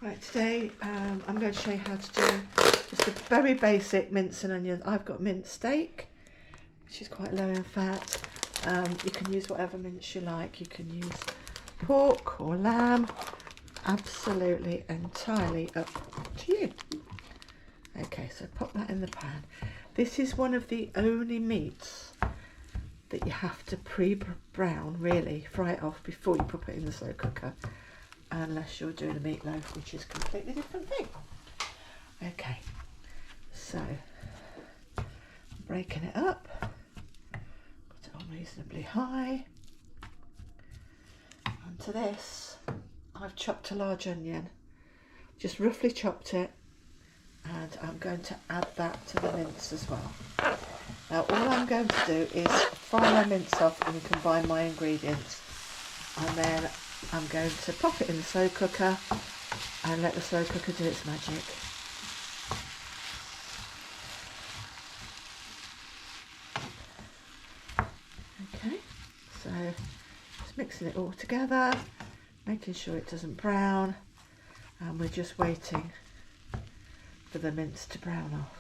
Right, today I'm going to show you how to do just a very basic mince and onion. I've got minced steak, which is quite low in fat. You can use whatever mince you like. You can use pork or lamb, absolutely entirely up to you. Okay, so pop that in the pan. This is one of the only meats that you have to pre-brown, really, fry it off before you put it in the slow cooker, unless you're doing a meatloaf, which is a completely different thing. Okay, so breaking it up, put it on reasonably high. And to this, I've chopped a large onion, just roughly chopped it, and I'm going to add that to the mince as well. Now all I'm going to do is fry my mince off and combine my ingredients, and then I'm going to pop it in the slow cooker and let the slow cooker do its magic. Okay, so just mixing it all together, making sure it doesn't brown, and we're just waiting for the mince to brown off.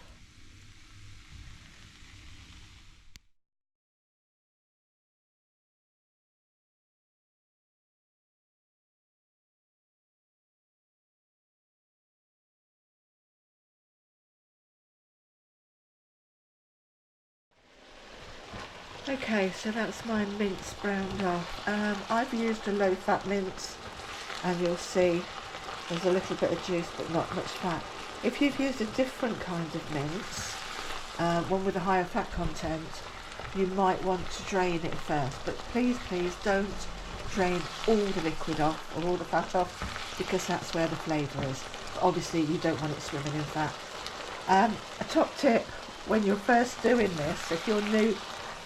Okay, so that's my mince browned off. I've used a low fat mince, and you'll see there's a little bit of juice but not much fat. If you've used a different kind of mince, one with a higher fat content, you might want to drain it first, but please don't drain all the liquid off or all the fat off, because that's where the flavour is. But obviously you don't want it swimming in fat. A top tip when you're first doing this, if you're new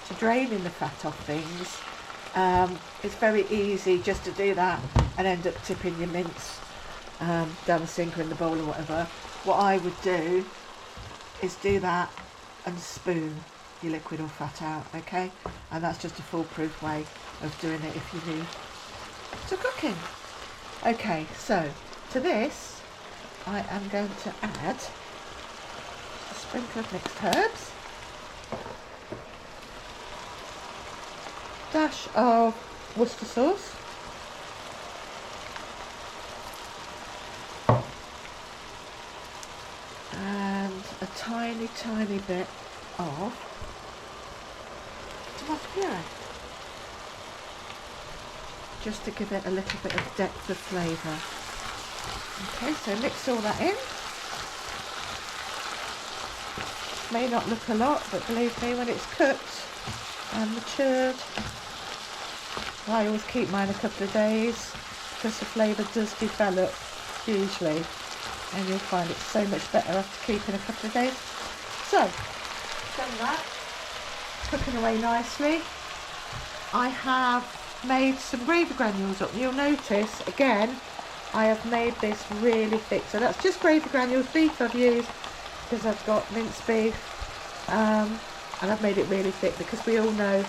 to draining the fat off things, it's very easy just to do that and end up tipping your mince down the sink or in the bowl or whatever. What I would do is do that and spoon your liquid or fat out, okay? And that's just a foolproof way of doing it if you're new to cooking. Okay, so to this I am going to add a sprinkle of mixed herbs, dash of Worcester sauce, and a tiny bit of tomato puree, just to give it a little bit of depth of flavour. Okay, so mix all that in. May not look a lot, but believe me, when it's cooked and matured, I always keep mine a couple of days because the flavour does develop hugely, and you'll find it's so much better after keeping a couple of days. So, done that, cooking away nicely. I have made some gravy granules up. You'll notice, again, I have made this really thick. So that's just gravy granules. Beef I've used because I've got minced beef, and I've made it really thick because we all know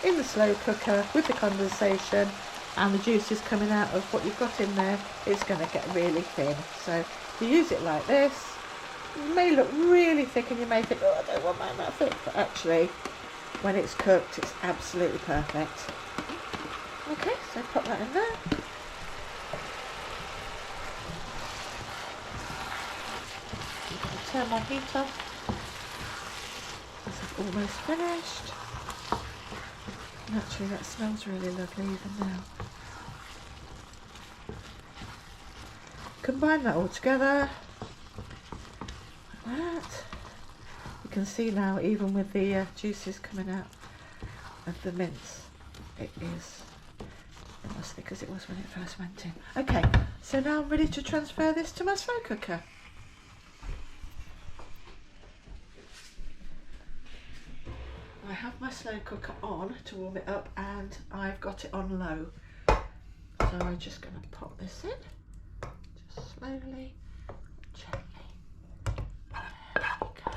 in the slow cooker with the condensation and the juices coming out of what you've got in there, it's going to get really thin. So if you use it like this, it may look really thick and you may think, oh, I don't want mine that thick, but actually when it's cooked it's absolutely perfect. Okay, so pop that in there. Turn my heat off as I've almost finished. And actually that smells really lovely even now. Combine that all together like that. You can see now, even with the juices coming out of the mince, it is as thick as it was when it first went in. Okay, so now I'm ready to transfer this to my slow cooker. I have my slow cooker on to warm it up, and I've got it on low. So I'm just going to pop this in, just slowly, gently. There we go.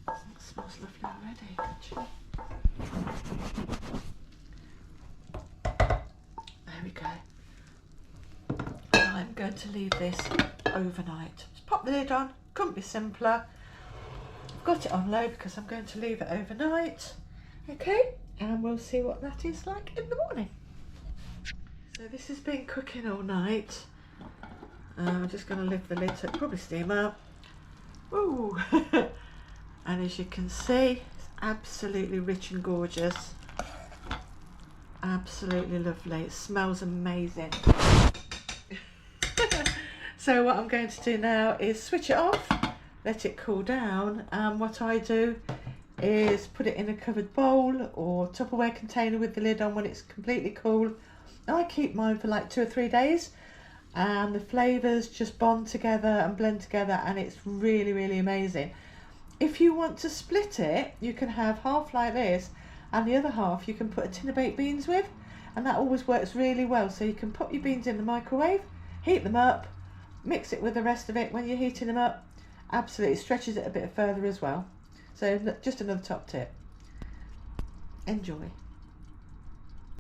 That smells lovely already, actually. There we go. I'm going to leave this overnight. Just pop the lid on, couldn't be simpler. I've got it on low because I'm going to leave it overnight. Okay, and we'll see what that is like in the morning. So this has been cooking all night. I'm just going to lift the lid so it'll probably steam up. Ooh. And as you can see, it's absolutely rich and gorgeous. Absolutely lovely. It smells amazing. So what I'm going to do now is switch it off, let it cool down, and what I do is put it in a covered bowl or Tupperware container with the lid on when it's completely cool. I keep mine for like 2 or 3 days, and the flavours just bond together and blend together, and it's really, really amazing. If you want to split it, you can have half like this and the other half you can put a tin of baked beans with, and that always works really well. So you can put your beans in the microwave, heat them up, mix it with the rest of it when you're heating them up. Absolutely stretches it a bit further as well. So just another top tip. Enjoy.